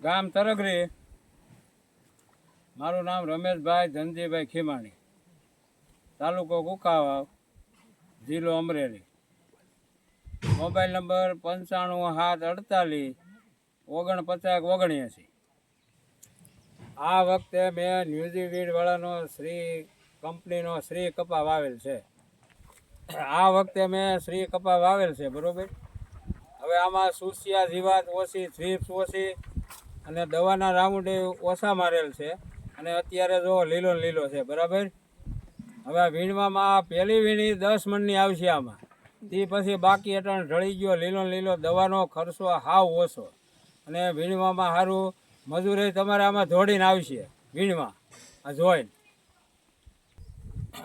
ગામ તરગરી. મારું નામ રમેશભાઈ ધનજીભાઈ ખીમાણી, તાલુકો કુકાવાવ, જિલ્લો અમરેલી. Mobile number 9578484979. આ વખતે મેં ન્યુઝીવીડવાળાનો શ્રી કંપનીનો શ્રી કપા વાવેલ છે. બરોબર. હવે આમાં સુસિયા જીવાત ઓછી, થ્રીપ્સ ઓછી અને દવાના રાઉન્ડ ઓછા મારેલ છે. અને અત્યારે જો લીલો લીલો છે. બરાબર. હવે આ વીણવામાં પહેલી વીણી 10 મણની આવશે આમાં. તે પછી બાકી અટાણ ઢળી ગયો લીલો લીલો. દવાનો ખર્ચો હાવ ઓછો અને વીણવામાં સારું. મજૂરી તમારે આમાં દોડીને આવશે વીણમાં. આ જોઈને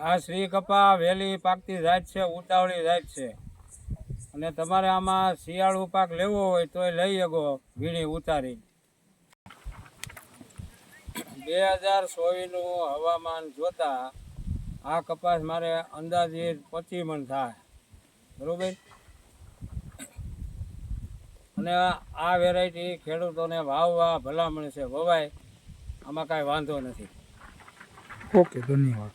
આ શ્રી કપા વહેલી પાકતી જાત છે, ઉતાવળી જાત છે. અને તમારે આમાં શિયાળુ પાક લેવો હોય તો લઈ શકો વીણી ઉતારી. 2024નું હવામાન જોતા આ કપાસ મારે અંદાજિત 25 મણ થાય. બરાબર. અને આ વેરાયટી ખેડૂતોને વાવવા ભલામણ છે. વવાય, આમાં કાંઈ વાંધો નથી. ઓકે, ધન્યવાદ.